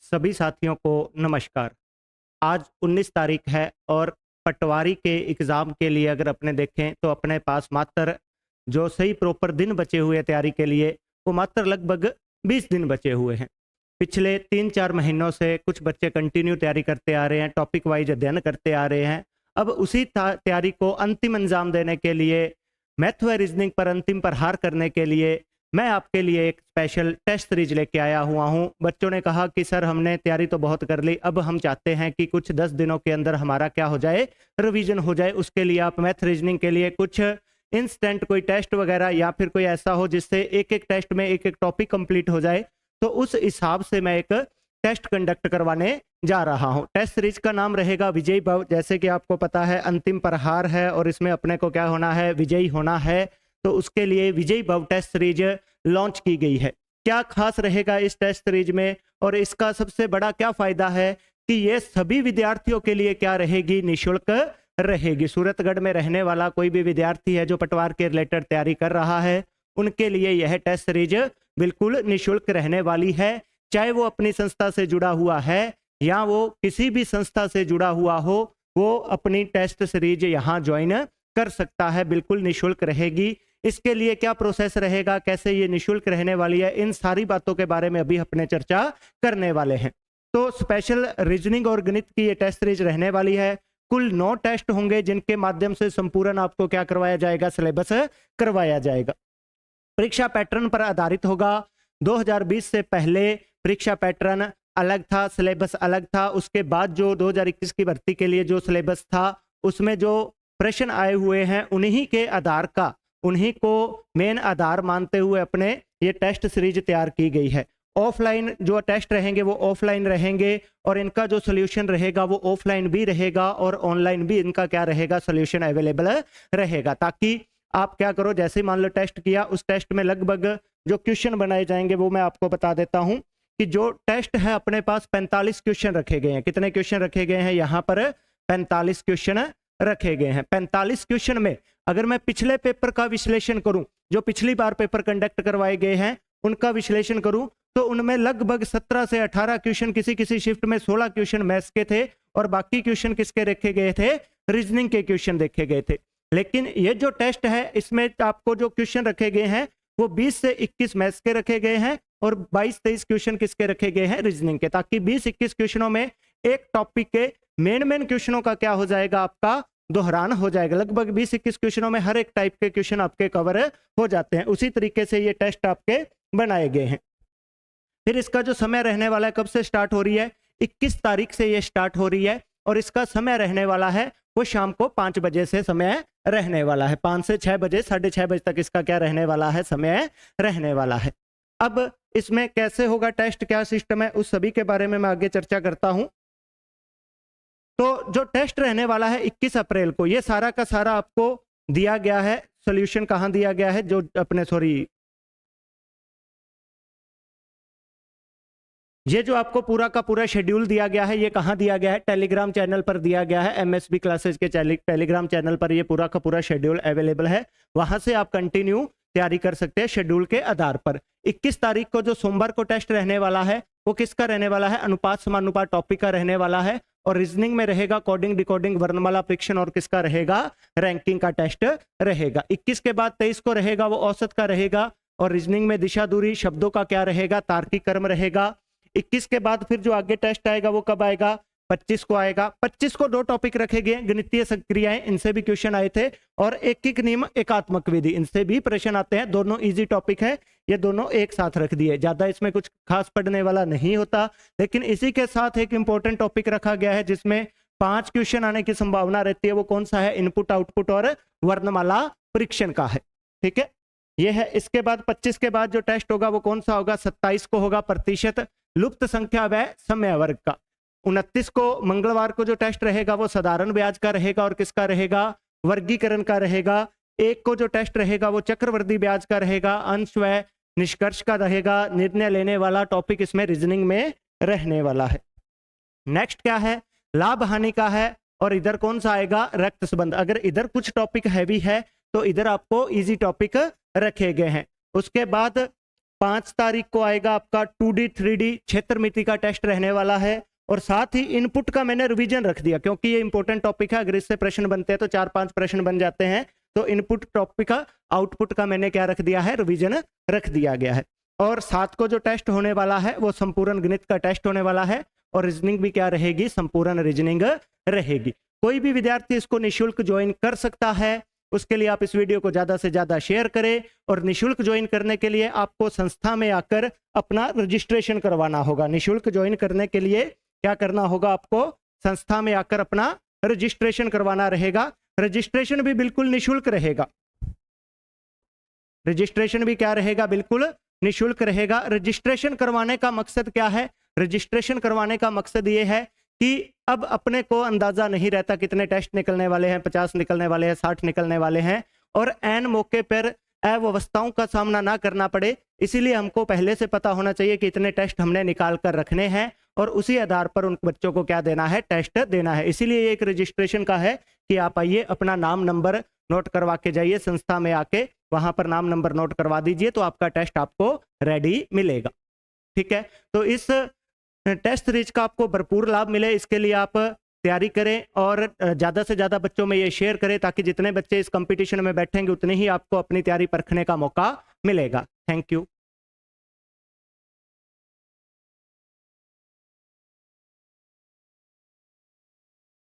सभी साथियों को नमस्कार। आज 19 तारीख है और पटवारी के एग्ज़ाम के लिए अगर अपने देखें तो अपने पास मात्र जो सही प्रॉपर दिन बचे हुए हैं तैयारी के लिए, वो मात्र लगभग 20 दिन बचे हुए हैं। पिछले 3-4 महीनों से कुछ बच्चे कंटिन्यू तैयारी करते आ रहे हैं, टॉपिक वाइज़ अध्ययन करते आ रहे हैं। अब उसी तैयारी को अंतिम अंजाम देने के लिए, मैथ व रीज़निंग पर अंतिम प्रहार करने के लिए मैं आपके लिए एक स्पेशल टेस्ट सीरीज लेके आया हुआ हूँ। बच्चों ने कहा कि सर हमने तैयारी तो बहुत कर ली, अब हम चाहते हैं कि कुछ 10 दिनों के अंदर हमारा क्या हो जाए, रिवीजन हो जाए। उसके लिए आप मैथ रीजनिंग के लिए कुछ इंस्टेंट कोई टेस्ट वगैरह या फिर कोई ऐसा हो जिससे एक एक टेस्ट में एक एक टॉपिक कंप्लीट हो जाए, तो उस हिसाब से मैं एक टेस्ट कंडक्ट करवाने जा रहा हूँ। टेस्ट सीरीज का नाम रहेगा विजयी भव। जैसे कि आपको पता है अंतिम प्रहार है और इसमें अपने को क्या होना है, विजयी होना है। तो उसके लिए विजयी भव टेस्ट सीरीज लॉन्च की गई है। क्या खास रहेगा इस टेस्ट सीरीज में और इसका सबसे बड़ा क्या फायदा है कि ये सभी विद्यार्थियों के लिए क्या रहेगी, निशुल्क रहेगी। सूरतगढ़ में रहने वाला कोई भी विद्यार्थी है जो पटवार के रिलेटेड तैयारी कर रहा है, उनके लिए यह टेस्ट सीरीज बिल्कुल निशुल्क रहने वाली है। चाहे वो अपनी संस्था से जुड़ा हुआ है या वो किसी भी संस्था से जुड़ा हुआ हो, वो अपनी टेस्ट सीरीज यहाँ ज्वाइन कर सकता है, बिल्कुल निशुल्क रहेगी। इसके लिए क्या प्रोसेस रहेगा, कैसे ये निशुल्क रहने वाली है, इन सारी बातों के बारे में अभी अपने चर्चा करने वाले हैं। तो स्पेशल रीजनिंग और गणित की ये टेस्ट सीरीज रहने वाली है। कुल 9 टेस्ट होंगे जिनके माध्यम से संपूर्ण आपको क्या करवाया जाएगा, सिलेबस करवाया जाएगा। परीक्षा पैटर्न पर आधारित होगा। 2020 से पहले परीक्षा पैटर्न अलग था, सिलेबस अलग था। उसके बाद जो 2021 की भर्ती के लिए जो सिलेबस था उसमें जो प्रश्न आए हुए हैं उन्हीं के आधार का, उन्हीं को मेन आधार मानते हुए अपने ये टेस्ट सीरीज तैयार की गई है। ऑफलाइन जो टेस्ट रहेंगे वो ऑफलाइन रहेंगे और इनका जो सोल्यूशन रहेगा वो ऑफलाइन भी रहेगा और ऑनलाइन भी इनका क्या रहेगा, सोल्यूशन अवेलेबल रहेगा। ताकि आप क्या करो, जैसे मान लो टेस्ट किया, उस टेस्ट में लगभग जो क्वेश्चन बनाए जाएंगे वो मैं आपको बता देता हूं कि जो टेस्ट है अपने पास 45 क्वेश्चन रखे गए हैं। कितने क्वेश्चन रखे गए हैं यहाँ पर? 45 क्वेश्चन रखे गए हैं। 45 क्वेश्चन में अगर मैं पिछले पेपर का विश्लेषण करूं, जो पिछली बार पेपर कंडक्ट करवाए गए हैं उनका विश्लेषण करूं, तो उनमें लगभग 17 से 18 क्वेश्चन, किसी किसी शिफ्ट में 16 क्वेश्चन मैथ्स के थे और बाकी क्वेश्चन किसके रखे गए थे, रीजनिंग के क्वेश्चन देखे गए थे। लेकिन ये जो टेस्ट है इसमें आपको जो क्वेश्चन रखे गए हैं वो 20 से 21 मैथ्स के रखे गए हैं और 22-23 क्वेश्चन किसके रखे गए हैं, रीजनिंग के। ताकि 20-21 क्वेश्चनों में एक टॉपिक के मेन क्वेश्चनों का क्या हो जाएगा, आपका दोहरान हो जाएगा। लगभग 20-21 क्वेश्चनों में हर एक टाइप के क्वेश्चन आपके कवर हो जाते हैं। उसी तरीके से ये टेस्ट आपके बनाए गए हैं। फिर इसका जो समय रहने वाला है, कब से स्टार्ट हो रही है, 21 तारीख से ये स्टार्ट हो रही है और इसका समय रहने वाला है वो शाम को 5 बजे से समय रहने वाला है। 5 से 6 बजे, 6:30 बजे तक इसका क्या रहने वाला है, समय रहने वाला है। अब इसमें कैसे होगा टेस्ट, क्या सिस्टम है, उस सभी के बारे में मैं आगे चर्चा करता हूं। तो जो टेस्ट रहने वाला है 21 अप्रैल को, ये सारा का सारा आपको दिया गया है। सॉल्यूशन कहां दिया गया है, जो अपने ये जो आपको पूरा का पूरा शेड्यूल दिया गया है, ये कहां दिया गया है, टेलीग्राम चैनल पर दिया गया है। एमएसबी क्लासेस के टेलीग्राम चैनल पर ये पूरा का पूरा शेड्यूल अवेलेबल है। वहां से आप कंटिन्यू तैयारी कर सकते हैं शेड्यूल के आधार पर। 21 तारीख को जो सोमवार को टेस्ट रहने वाला है वो किसका रहने वाला है, अनुपात समानुपात टॉपिक का रहने वाला है और रीजनिंग में रहेगा कोडिंग, डिकोडिंग, वर्णमाला परीक्षण और किसका रहेगा, रैंकिंग का टेस्ट रहेगा। 21 के बाद 23 को रहेगा वो औसत का रहेगा और रीजनिंग में दिशा दूरी, शब्दों का क्या रहेगा, तार्किक क्रम रहेगा। 21 के बाद फिर जो आगे टेस्ट आएगा वो कब आएगा, 25 को आएगा। 25 को 2 टॉपिक रखे गए, गणितीय क्रियाएं, इनसे भी क्वेश्चन आए थे, और एक नियम, एकात्मक विधि, इनसे भी प्रश्न आते हैं। दोनों इजी टॉपिक है, ये दोनों एक साथ रख दिए। ज्यादा इसमें कुछ खास पढ़ने वाला नहीं होता, लेकिन इसी के साथ एक इंपॉर्टेंट टॉपिक रखा गया है जिसमें 5 क्वेश्चन आने की संभावना रहती है। वो कौन सा है, इनपुट, आउटपुट और वर्णमाला परीक्षण का है। ठीक है, ये है। इसके बाद 25 के बाद जो टेस्ट होगा वो कौन सा होगा, 27 को होगा प्रतिशत लुप्त संख्या व समय वर्ग का। 29 को मंगलवार को जो टेस्ट रहेगा वो साधारण ब्याज का रहेगा और किसका रहेगा, वर्गीकरण का रहेगा। 1 को जो टेस्ट रहेगा वो चक्रवृद्धि ब्याज का रहेगा, अंश व निष्कर्ष का रहेगा। निर्णय लेने वाला टॉपिक इसमें रीजनिंग में रहने वाला है। नेक्स्ट क्या है, लाभ हानि का है और इधर कौन सा आएगा, रक्त संबंध। अगर इधर कुछ टॉपिक हैवी है तो इधर आपको इजी टॉपिक रखे गए हैं। उसके बाद 5 तारीख को आएगा आपका 2D 3D क्षेत्र मिति का टेस्ट रहने वाला है। और साथ ही इनपुट का मैंने रिवीजन रख दिया, क्योंकि ये इंपॉर्टेंट टॉपिक है। अगर इससे प्रश्न बनते हैं तो 4-5 प्रश्न बन जाते हैं। तो इनपुट टॉपिक का, आउटपुट का मैंने क्या रख दिया है, रिवीजन रख दिया गया है। और 7 को जो टेस्ट होने वाला है वो संपूर्ण गणित का टेस्ट होने वाला है। और रीजनिंग भी क्या रहेगी, संपूर्ण रीजनिंग रहेगी। कोई भी विद्यार्थी इसको निःशुल्क ज्वाइन कर सकता है। उसके लिए आप इस वीडियो को ज्यादा से ज्यादा शेयर करें। और निःशुल्क ज्वाइन करने के लिए आपको संस्था में आकर अपना रजिस्ट्रेशन करवाना होगा। निःशुल्क ज्वाइन करने के लिए क्या करना होगा, आपको संस्था में आकर अपना रजिस्ट्रेशन करवाना रहेगा। रजिस्ट्रेशन भी बिल्कुल निःशुल्क रहेगा। रजिस्ट्रेशन भी क्या रहेगा, बिल्कुल निःशुल्क रहेगा। रजिस्ट्रेशन करवाने का मकसद क्या है, रजिस्ट्रेशन करवाने का मकसद ये है कि अब अपने को अंदाजा नहीं रहता कितने टेस्ट निकलने वाले हैं, 50 निकलने वाले हैं, 60 निकलने वाले हैं, और ऐन मौके पर अव्यवस्थाओं का सामना ना करना पड़े। इसीलिए हमको पहले से पता होना चाहिए कि इतने टेस्ट हमने निकाल कर रखने हैं, और उसी आधार पर उन बच्चों को क्या देना है, टेस्ट देना है। इसीलिए ये एक रजिस्ट्रेशन का है कि आप आइए, अपना नाम नंबर नोट करवा के जाइए संस्था में आके, वहां पर नाम नंबर नोट करवा दीजिए, तो आपका टेस्ट आपको रेडी मिलेगा। ठीक है, तो इस टेस्ट सीरीज का आपको भरपूर लाभ मिले, इसके लिए आप तैयारी करें और ज़्यादा से ज़्यादा बच्चों में ये शेयर करें, ताकि जितने बच्चे इस कंपटीशन में बैठेंगे उतने ही आपको अपनी तैयारी परखने का मौका मिलेगा। Thank you.